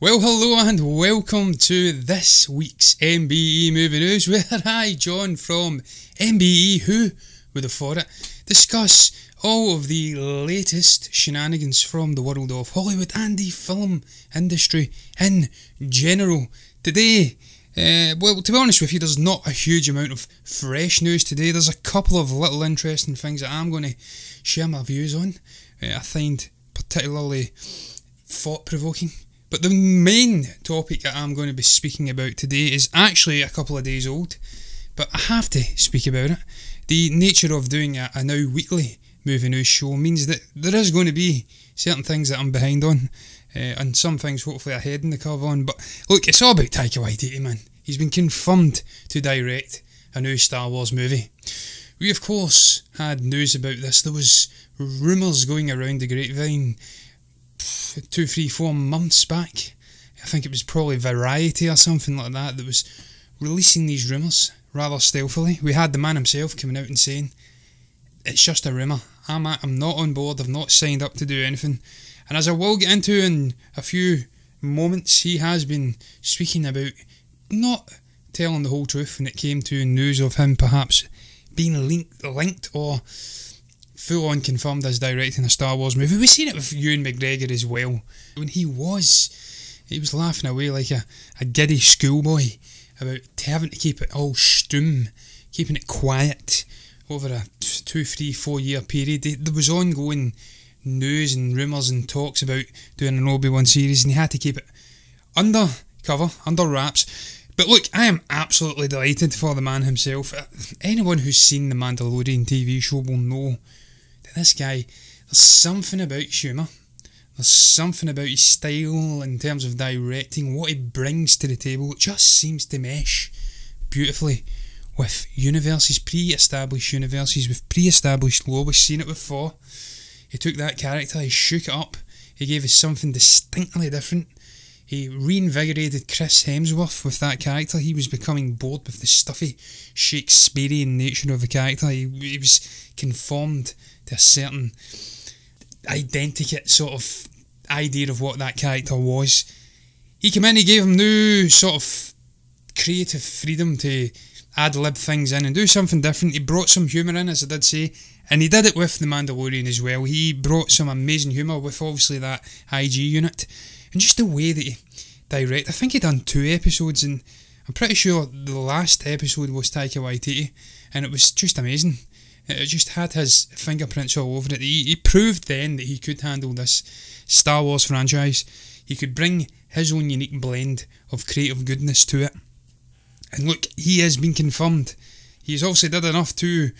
Well, hello and welcome to this week's MBE Movie News, where I, John from MBE, who would have thought it, discuss all of the latest shenanigans from the world of Hollywood and the film industry in general. Today, well, to be honest with you, there's not a huge amount of fresh news today. There's a couple of little interesting things that I'm going to share my views on. I find particularly thought-provoking. But the main topic that I'm going to be speaking about today is actually a couple of days old, but I have to speak about it. The nature of doing a now weekly movie news show means that there is going to be certain things that I'm behind on, and some things hopefully ahead in the curve on. But look, it's all about Taika Waititi, man. He's been confirmed to direct a new Star Wars movie. We of course had news about this. There was rumours going around the grapevine 2, 3, 4 months back. I think it was probably Variety or something like that that was releasing these rumours rather stealthily. We had the man himself coming out and saying, it's just a rumour, I'm not on board, I've not signed up to do anything. And as I will get into in a few moments, he has been speaking about not telling the whole truth when it came to news of him perhaps being linked or full on confirmed as directing a Star Wars movie. We've seen it with Ewan McGregor as well. When he was laughing away like a giddy schoolboy about having to keep it all stum, keeping it quiet over a 2, 3, 4 year period. There was ongoing news and rumours and talks about doing an Obi-Wan series, and he had to keep it under cover, under wraps. But look, I am absolutely delighted for the man himself. Anyone who's seen the Mandalorian TV show will know that this guy, there's something about his humour, there's something about his style in terms of directing, what he brings to the table. It just seems to mesh beautifully with universes, pre-established universes, with pre-established lore. We've seen it before. He took that character, he shook it up, he gave us something distinctly different. He reinvigorated Chris Hemsworth with that character. He was becoming bored with the stuffy Shakespearean nature of the character. He was conformed to a certain identikit sort of idea of what that character was. He came in, he gave him new sort of creative freedom to ad-lib things in and do something different. He brought some humour in, as I did say, and he did it with The Mandalorian as well. He brought some amazing humour with obviously that IG unit. And just the way that he directed, I think he done 2 episodes, and I'm pretty sure the last episode was Taika Waititi, and it was just amazing. It just had his fingerprints all over it. He proved then that he could handle this Star Wars franchise. He could bring his own unique blend of creative goodness to it. And look, he has been confirmed. He's obviously did enough to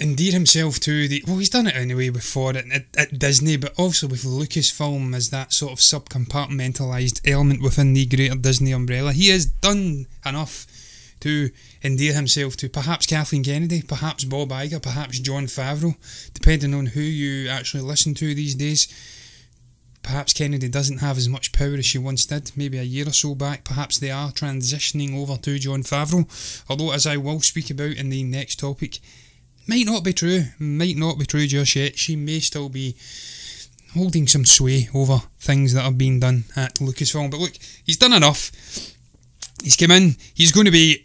endear himself to the... Well, he's done it anyway before at Disney, but also with Lucasfilm as that sort of subcompartmentalised element within the greater Disney umbrella. He has done enough to endear himself to perhaps Kathleen Kennedy, perhaps Bob Iger, perhaps Jon Favreau, depending on who you actually listen to these days. Perhaps Kennedy doesn't have as much power as she once did, maybe a year or so back. Perhaps they are transitioning over to Jon Favreau, although, as I will speak about in the next topic, might not be true just yet. She may still be holding some sway over things that are being done at Lucasfilm. But look, he's done enough. He's come in, he's going to be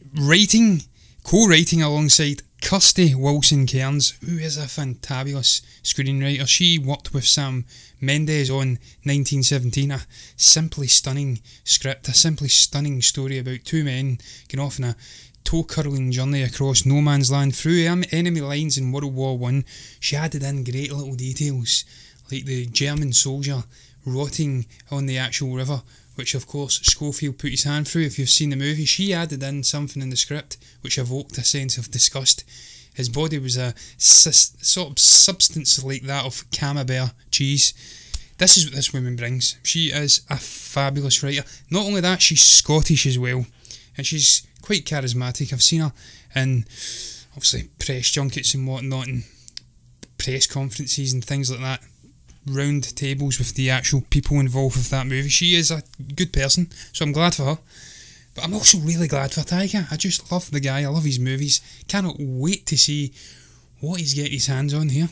co-writing alongside Kirsty Wilson-Cairns, who is a fantabulous screenwriter. She worked with Sam Mendes on 1917, a simply stunning script, a simply stunning story about 2 men going off on a toe-curling journey across no man's land through enemy lines in World War I. She added in great little details, like the German soldier rotting on the actual river, which of course Schofield put his hand through. If you've seen the movie, she added in something in the script which evoked a sense of disgust. His body was a sort of substance like that of Camembert cheese. This is what this woman brings. She is a fabulous writer. Not only that, she's Scottish as well, and she's quite charismatic. I've seen her in obviously press junkets and whatnot, and press conferences and things like that, round tables with the actual people involved with that movie. She is a good person, so I'm glad for her. But I'm also really glad for Taika. I just love the guy, I love his movies. Cannot wait to see what he's getting his hands on here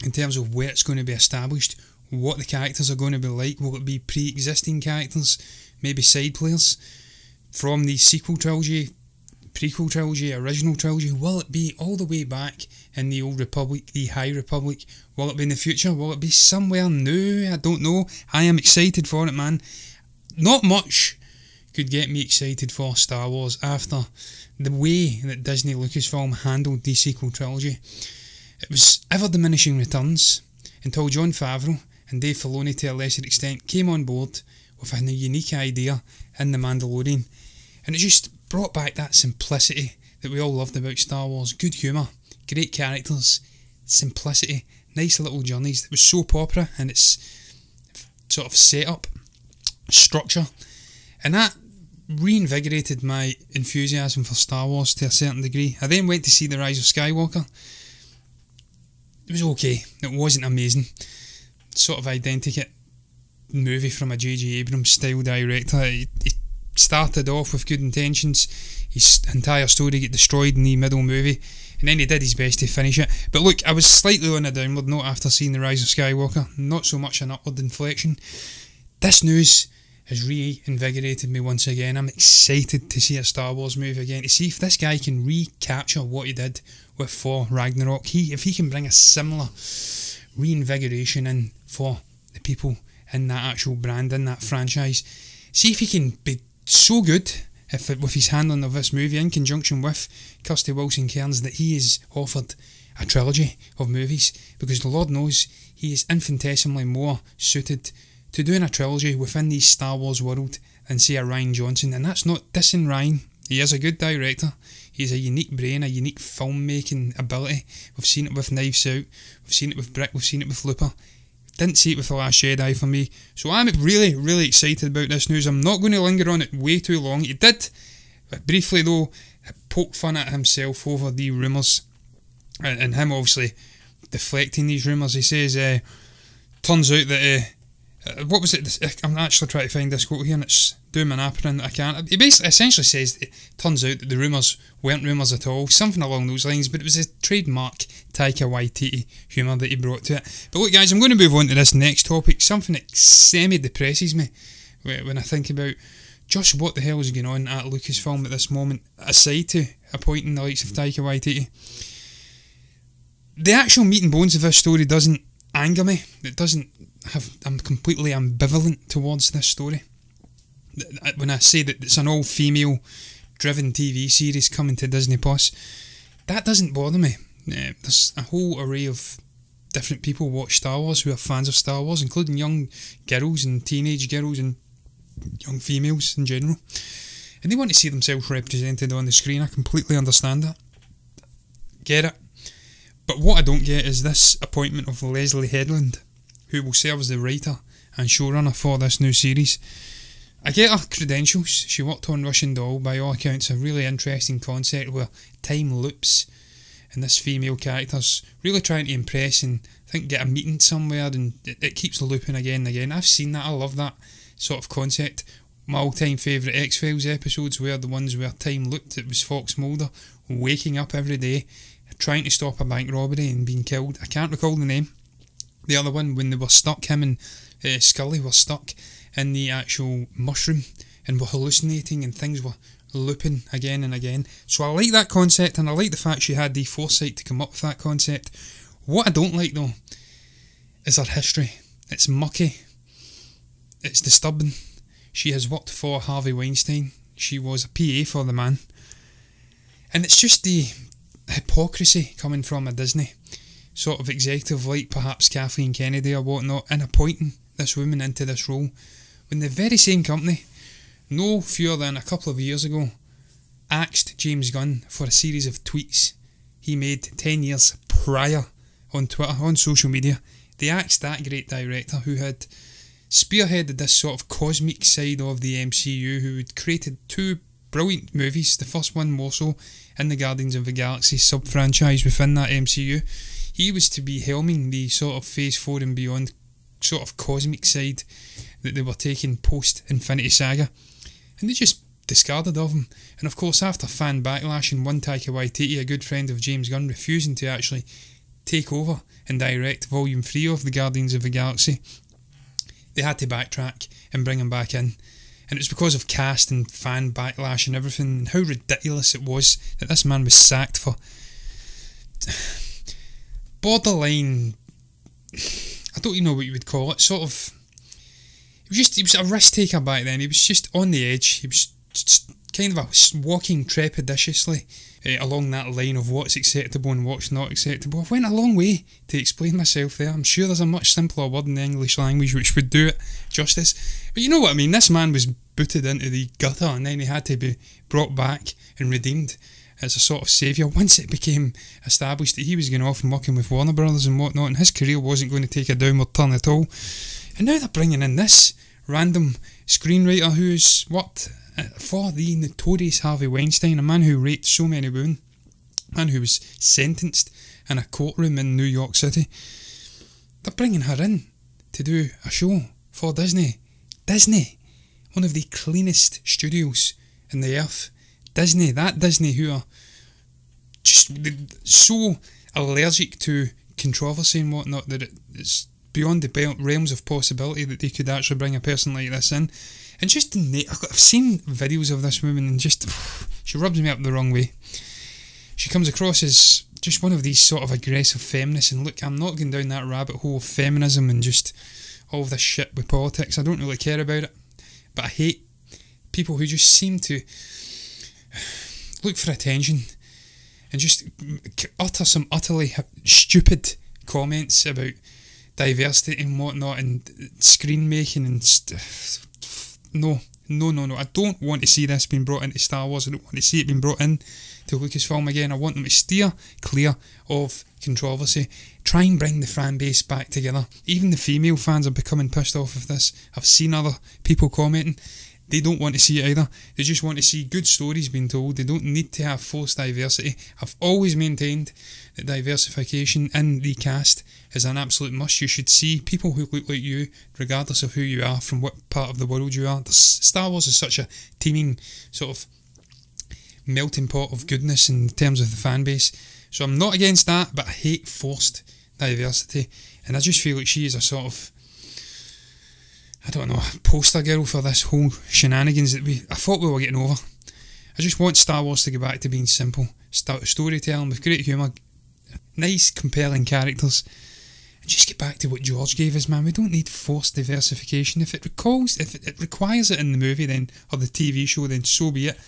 in terms of where it's going to be established, what the characters are going to be like. Will it be pre-existing characters, maybe side players from the sequel trilogy, prequel trilogy, original trilogy? Will it be all the way back in the Old Republic, the High Republic? Will it be in the future? Will it be somewhere new? I don't know. I am excited for it, man. Not much could get me excited for Star Wars after the way that Disney Lucasfilm handled the sequel trilogy. It was ever diminishing returns until Jon Favreau and Dave Filoni, to a lesser extent, came on board with a unique idea in The Mandalorian, and it just brought back that simplicity that we all loved about Star Wars. Good humour, great characters, simplicity, nice little journeys. It was soap opera in its sort of setup, structure, and that reinvigorated my enthusiasm for Star Wars to a certain degree. I then went to see The Rise of Skywalker. It was okay. It wasn't amazing. Sort of identikit movie from a J.J. Abrams style director. He started off with good intentions. His entire story got destroyed in the middle movie, and then he did his best to finish it. But look, I was slightly on a downward note after seeing The Rise of Skywalker. Not so much an upward inflection. This news has reinvigorated me once again. I'm excited to see a Star Wars movie again, to see if this guy can recapture what he did with Thor Ragnarok. If he can bring a similar reinvigoration in for the people in that actual brand, in that franchise. See if he can be so good with his handling of this movie in conjunction with Kirsty Wilson-Cairns that he is offered a trilogy of movies, because the Lord knows he is infinitesimally more suited to doing a trilogy within the Star Wars world than, say, a Rian Johnson. And that's not dissing Rian. He is a good director. He's a unique brain, a unique filmmaking ability. We've seen it with Knives Out, we've seen it with Brick, we've seen it with Looper. Didn't see it with The Last Jedi for me. So I'm really, really excited about this news. I'm not going to linger on it way too long. He did, briefly though, poke fun at himself over the rumours, and him obviously deflecting these rumours. He says, turns out that, what was it? I'm actually trying to find this quote here, and it's doing my napper and I can't. He basically essentially says it turns out that the rumours weren't rumours at all, something along those lines, but it was a trademark Taika Waititi humour that he brought to it. But look guys, I'm going to move on to this next topic, something that semi-depresses me when I think about just what the hell is going on at Lucasfilm at this moment, aside to appointing the likes of Taika Waititi. The actual meat and bones of this story doesn't anger me. It doesn't have. I'm completely ambivalent towards this story. When I say that it's an all-female driven TV series coming to Disney Plus, that doesn't bother me. There's a whole array of different people who watch Star Wars who are fans of Star Wars, including young girls and teenage girls and young females in general, and they want to see themselves represented on the screen. I completely understand that. Get it. But what I don't get is this appointment of Leslie Headland, who will serve as the writer and showrunner for this new series. I get her credentials. She worked on Russian Doll, by all accounts a really interesting concept where time loops and this female character's really trying to impress and I think get a meeting somewhere, and it keeps looping again and again. I've seen that. I love that sort of concept. My all-time favourite X-Files episodes were the ones where time looped. It was Fox Mulder waking up every day trying to stop a bank robbery and being killed. I can't recall the name. The other one, when they were stuck, him and Scully were stuck in the actual mushroom and were hallucinating and things were looping again and again. So I like that concept, and I like the fact she had the foresight to come up with that concept. What I don't like though is her history. It's mucky. It's disturbing. She has worked for Harvey Weinstein. She was a PA for the man. And it's just the hypocrisy coming from a Disney sort of executive like perhaps Kathleen Kennedy or whatnot, in appointing this woman into this role when the very same company, no fewer than a couple of years ago, axed James Gunn for a series of tweets he made 10 years prior on Twitter, on social media. They axed that great director who had spearheaded this sort of cosmic side of the MCU, who had created two brilliant movies, the first one more so in the Guardians of the Galaxy sub-franchise within that MCU. He was to be helming the sort of Phase 4 and beyond sort of cosmic side that they were taking post-Infinity Saga, and they just discarded of him. And of course, after fan backlash and one Taika Waititi, a good friend of James Gunn, refusing to actually take over and direct Volume 3 of the Guardians of the Galaxy, they had to backtrack and bring him back in. And it was because of cast and fan backlash and everything, and how ridiculous it was that this man was sacked for borderline, I don't even know what you would call it, sort of, he was a risk taker back then. He was just on the edge. He was just kind of walking trepidatiously along that line of what's acceptable and what's not acceptable. I went a long way to explain myself there. I'm sure there's a much simpler word in the English language which would do it justice. But you know what I mean, this man was booted into the gutter and then he had to be brought back and redeemed as a sort of saviour once it became established that he was going off and working with Warner Brothers and whatnot, and his career wasn't going to take a downward turn at all. And now they're bringing in this random screenwriter who's worked for the notorious Harvey Weinstein, a man who raped so many women, a man who was sentenced in a courtroom in New York City. They're bringing her in to do a show for Disney. Disney, one of the cleanest studios in the earth. Disney, that Disney who are just so allergic to controversy and whatnot that it's beyond the realms of possibility that they could actually bring a person like this in. And just I've seen videos of this woman and just she rubs me up the wrong way. She comes across as just one of these sort of aggressive feminists, and look, I'm not going down that rabbit hole of feminism and just all of this shit with politics. I don't really care about it, but I hate people who just seem to look for attention and just utter some utterly stupid comments about diversity and whatnot and screen making and No. I don't want to see this being brought into Star Wars. I don't want to see it being brought in to Lucasfilm again. I want them to steer clear of controversy. Try and bring the fan base back together. Even the female fans are becoming pissed off of this. I've seen other people commenting. They don't want to see it either. They just want to see good stories being told. They don't need to have forced diversity. I've always maintained that diversification in the cast is an absolute must. You should see people who look like you, regardless of who you are, from what part of the world you are. Star Wars is such a teeming sort of melting pot of goodness in terms of the fan base. So I'm not against that, but I hate forced diversity. And I just feel like she is a sort of, I don't know, poster girl for this whole shenanigans that I thought we were getting over. I just want Star Wars to go back to being simple. Storytelling with great humour, nice, compelling characters, and just get back to what George gave us, man. We don't need forced diversification. If it requires it in the movie then, or the TV show, then so be it.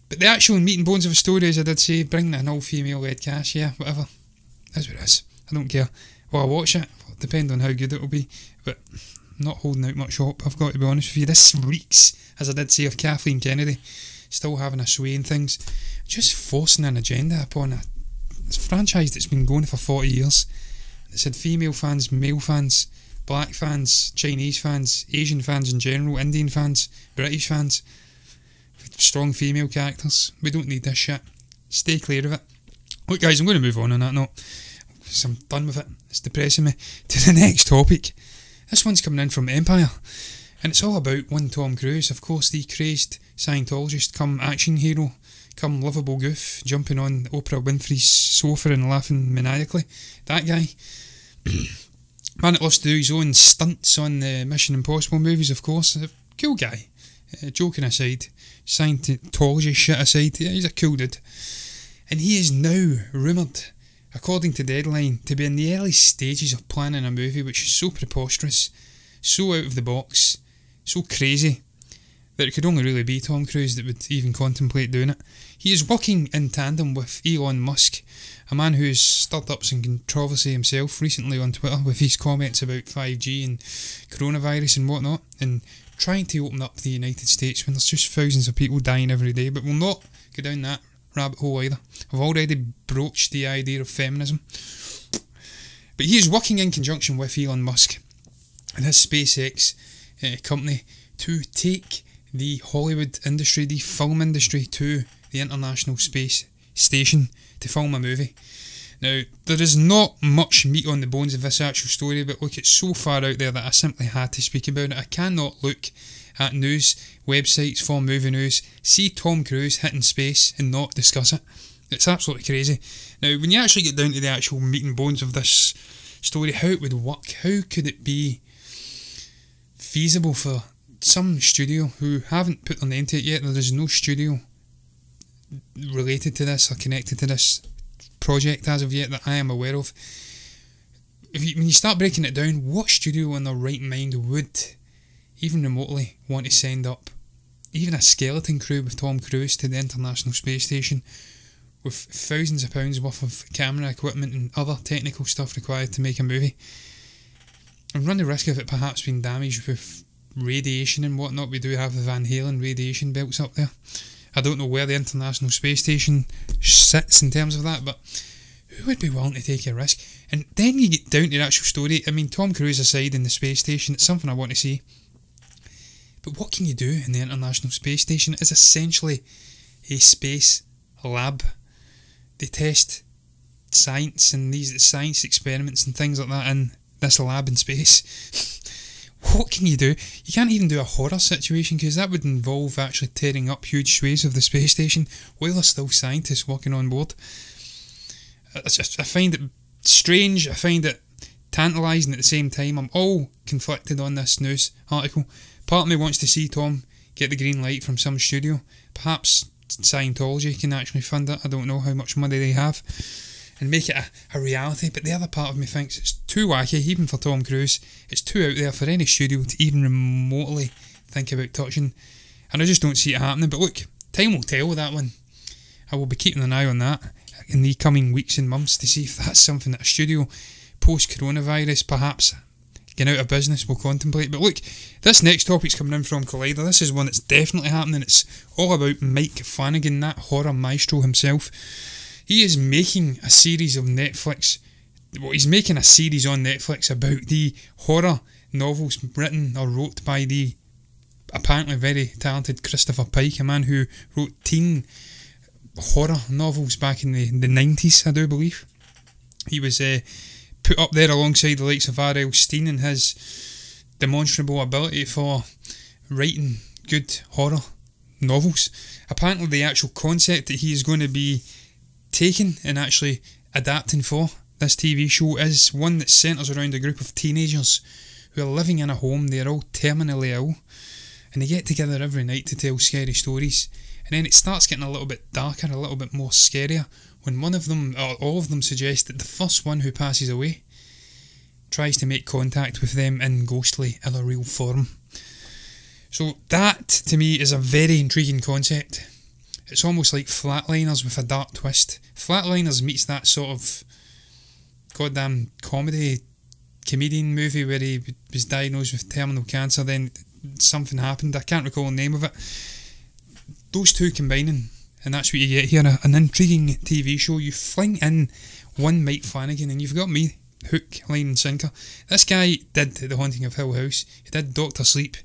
But the actual meat and bones of a story, as I did say, bring an all-female led cast, yeah, whatever. That's what it is. I don't care. Will I watch it? It'll depend on how good it will be, but I'm not holding out much hope, I've got to be honest with you. This reeks, as I did say, of Kathleen Kennedy still having a sway in things, just forcing an agenda upon a franchise that's been going for 40 years. It's had female fans, male fans, black fans, Chinese fans, Asian fans in general, Indian fans, British fans, strong female characters. We don't need this shit. Stay clear of it. Look guys, I'm going to move on that note, because I'm done with it. It's depressing me. To the next topic. This one's coming in from Empire, and it's all about one Tom Cruise, of course, the crazed Scientologist come action hero, come lovable goof, jumping on Oprah Winfrey's sofa and laughing maniacally. That guy. Man that loves to do his own stunts on the Mission Impossible movies, of course. A cool guy. Joking aside, Scientology shit aside, yeah, he's a cool dude. And he is now rumoured, according to Deadline, to be in the early stages of planning a movie which is so preposterous, so out of the box, so crazy, that it could only really be Tom Cruise that would even contemplate doing it. He is working in tandem with Elon Musk, a man who has stirred up some controversy himself recently on Twitter with his comments about 5G and coronavirus and whatnot, and trying to open up the United States when there's just thousands of people dying every day. But we'll not go down that rabbit hole either. I've already broached the idea of feminism. But he is working in conjunction with Elon Musk and his SpaceX company to take the Hollywood industry, the film industry, to the International Space Station to film a movie. Now, there is not much meat on the bones of this actual story, but look, it's so far out there that I simply had to speak about it. I cannot look at news websites for movie news, see Tom Cruise hitting space and not discuss it. It's absolutely crazy. Now, when you actually get down to the actual meat and bones of this story, how it would work, how could it be feasible for some studio who haven't put their name to it yet. There is no studio related to this or connected to this project as of yet that I am aware of. When you start breaking it down, what studio in their right mind would even remotely want to send up even a skeleton crew with Tom Cruise to the International Space Station with thousands of pounds worth of camera equipment and other technical stuff required to make a movie, and run the risk of it perhaps being damaged with radiation and whatnot? We do have the Van Halen radiation belts up there. I don't know where the International Space Station sits in terms of that, but who would be willing to take a risk? And then you get down to the actual story. I mean, Tom Cruise aside in the space station, it's something I want to see. But what can you do in the International Space Station? It's essentially a space lab. They test science and these science experiments and things like that in this lab in space. What can you do? You can't even do a horror situation because that would involve actually tearing up huge swathes of the space station while there's still scientists working on board. I find it strange, I find it tantalising at the same time. I'm all conflicted on this news article. Part of me wants to see Tom get the green light from some studio. Perhaps Scientology can actually fund it. I don't know how much money they have, and make it a reality. But the other part of me thinks it's too wacky, even for Tom Cruise. It's too out there for any studio to even remotely think about touching, and I just don't see it happening. But look, time will tell with that one. I will be keeping an eye on that in the coming weeks and months to see if that's something that a studio post-coronavirus, perhaps getting out of business, will contemplate. But look, this next topic's coming in from Collider. This is one that's definitely happening. It's all about Mike Flanagan, that horror maestro himself. He is making a series of Netflix. Well, he's making a series on Netflix about the horror novels written or wrote by the apparently very talented Christopher Pike, a man who wrote teen horror novels back in the 90s, I do believe. He was put up there alongside the likes of R.L. Stine and his demonstrable ability for writing good horror novels. Apparently the actual concept that he is going to be taking and actually adapting for this TV show is one that centres around a group of teenagers who are living in a home. They're all terminally ill and they get together every night to tell scary stories, and then it starts getting a little bit darker, a little bit more scarier when one of them, or all of them, suggest that the first one who passes away tries to make contact with them in ghostly, illoreal form. So that, to me, is a very intriguing concept. It's almost like Flatliners with a dark twist. Flatliners meets that sort of goddamn comedian movie where he was diagnosed with terminal cancer, then something happened, I can't recall the name of it. Those two combining, and that's what you get here, an intriguing TV show. You fling in one Mike Flanagan and you've got me, hook, line and sinker. This guy did The Haunting of Hill House, he did Doctor Sleep,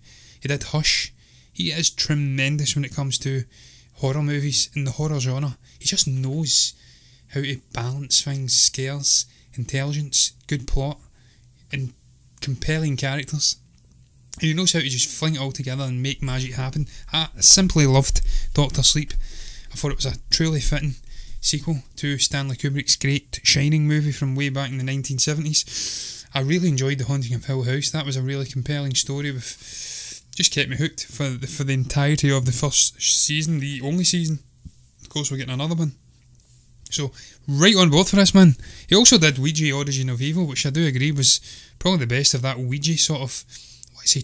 he did Hush. He is tremendous when it comes to horror movies in the horror genre. He just knows how to balance things: scares, intelligence, good plot, and compelling characters. And he knows how to just fling it all together and make magic happen. I simply loved Doctor Sleep. I thought it was a truly fitting sequel to Stanley Kubrick's great Shining movie from way back in the 1970s. I really enjoyed The Haunting of Hill House. That was a really compelling story with just kept me hooked for the entirety of the first season, the only season. Of course, we're getting another one. So, right on board for this, man. He also did Ouija Origin of Evil, which I do agree was probably the best of that Ouija sort of,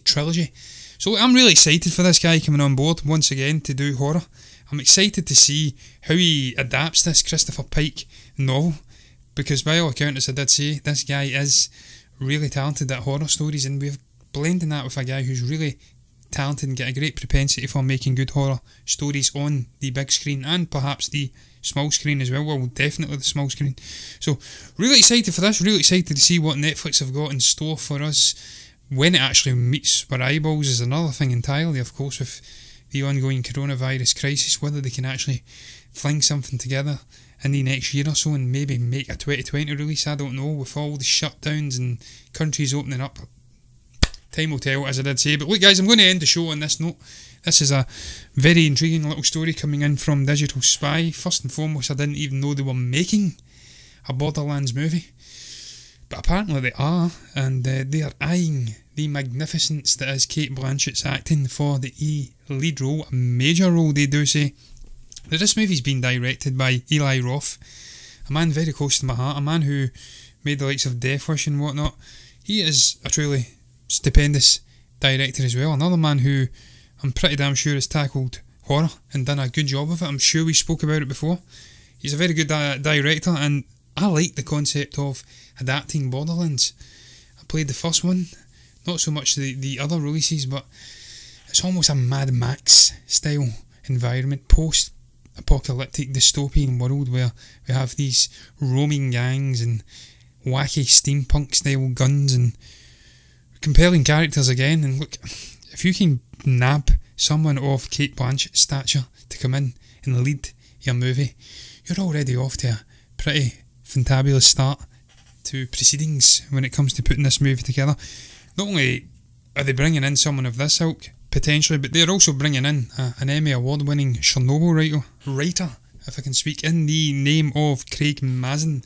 trilogy. So I'm really excited for this guy coming on board once again to do horror. I'm excited to see how he adapts this Christopher Pike novel, because by all accounts, I did say, this guy is really talented at horror stories, and we're blending that with a guy who's really talented and got a great propensity for making good horror stories on the big screen and perhaps the small screen as well. Well, definitely the small screen. So really excited for this, really excited to see what Netflix have got in store for us. When it actually meets our eyeballs is another thing entirely, of course, with the ongoing coronavirus crisis, whether they can actually fling something together in the next year or so and maybe make a 2020 release. I don't know, with all the shutdowns and countries opening up. Time will tell, as I did say. But look, guys, I'm going to end the show on this note. This is a very intriguing little story coming in from Digital Spy. First and foremost, I didn't even know they were making a Borderlands movie, but apparently they are, and they are eyeing the magnificence that is Cate Blanchett's acting for the lead role, a major role they do say. Now, this movie's been directed by Eli Roth, a man very close to my heart, a man who made the likes of Death Wish and whatnot. He is a truly stupendous director as well, another man who I'm pretty damn sure has tackled horror and done a good job of it. I'm sure we spoke about it before. He's a very good director, and I like the concept of adapting Borderlands. I played the first one, not so much the other releases, but it's almost a Mad Max style environment, post-apocalyptic dystopian world where we have these roaming gangs and wacky steampunk style guns and compelling characters again. And look, if you can nab someone of Cate Blanchett's stature to come in and lead your movie, you're already off to a pretty fantabulous start to proceedings when it comes to putting this movie together. Not only are they bringing in someone of this ilk, potentially, but they're also bringing in an Emmy award-winning Chernobyl writer, if I can speak, in the name of Craig Mazin.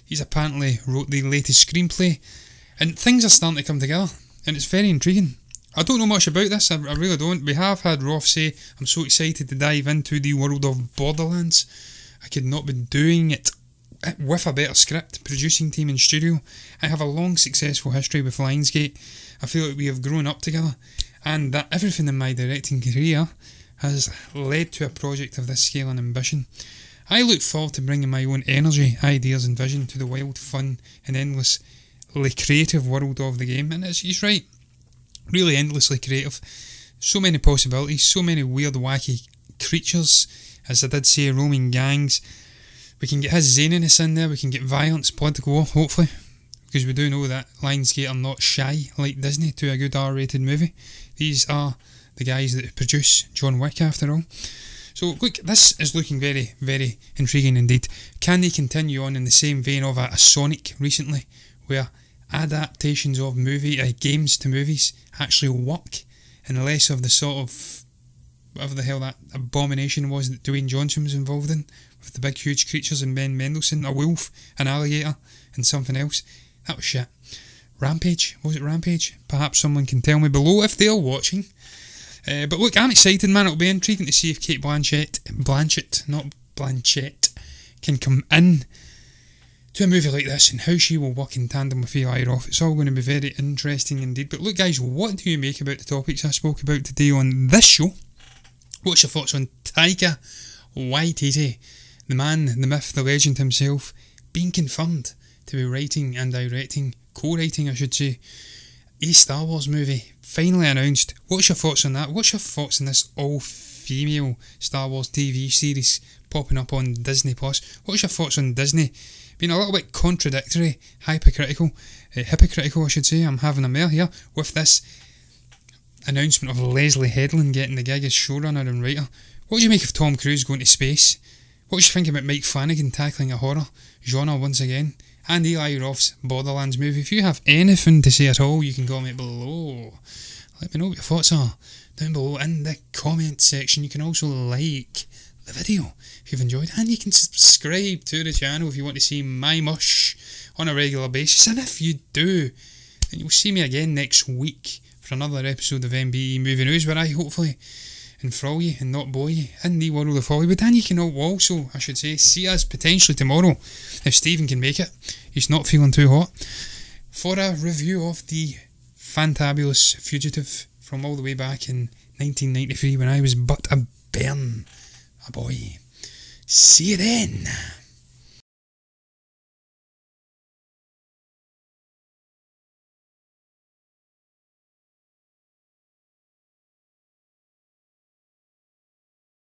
He's apparently wrote the latest screenplay, and things are starting to come together, and it's very intriguing. I don't know much about this, I really don't. We have had Roth say, I'm so excited to dive into the world of Borderlands. I could not be doing it with a better script, producing team and studio. I have a long successful history with Lionsgate. I feel like we have grown up together, and that everything in my directing career has led to a project of this scale and ambition. I look forward to bringing my own energy, ideas and vision to the wild, fun and endlessly creative world of the game. And he's right, really endlessly creative. So many possibilities, so many weird, wacky creatures, as I did say, roaming gangs. We can get his zaniness in there, we can get violence, blood, gore, hopefully, because we do know that Lionsgate are not shy, like Disney, to a good R-rated movie. These are the guys that produce John Wick, after all. So look, this is looking very, very intriguing indeed. Can they continue on in the same vein of a Sonic recently, where adaptations of games to movies actually work, and less of the sort of whatever the hell that abomination was that Dwayne Johnson was involved in, with the big huge creatures and Ben Mendelsohn, a wolf, an alligator and something else? That was shit. Rampage? Was it Rampage? Perhaps someone can tell me below if they're watching. But look, I'm excited, man. It'll be intriguing to see if Cate Blanchett, not Blanchett, can come in to a movie like this and how she will work in tandem with Eli Roth. It's all going to be very interesting indeed. But look, guys, what do you make about the topics I spoke about today on this show? What's your thoughts on Taika Waititi, the man, the myth, the legend himself, being confirmed to be writing and directing, co-writing I should say, a Star Wars movie, finally announced? What's your thoughts on that? What's your thoughts on this all-female Star Wars TV series popping up on Disney+? What's your thoughts on Disney being a little bit contradictory, hypocritical I should say, I'm having a mare here, with this announcement of Leslie Headland getting the gig as showrunner and writer? What do you make of Tom Cruise going to space? What do you think about Mike Flanagan tackling a horror genre once again? And Eli Roth's Borderlands movie? If you have anything to say at all, you can comment below. Let me know what your thoughts are down below in the comment section. You can also like the video if you've enjoyed, and you can subscribe to the channel if you want to see my mush on a regular basis. And if you do, then you'll see me again next week for another episode of MBE Movie News, where I hopefully enthrall you and not bore you in the world of Hollywood. And you can also, I should say, see us potentially tomorrow, if Stephen can make it, he's not feeling too hot, for a review of the fantabulous Fugitive from all the way back in 1993 when I was but a bairn, a boy. See you then.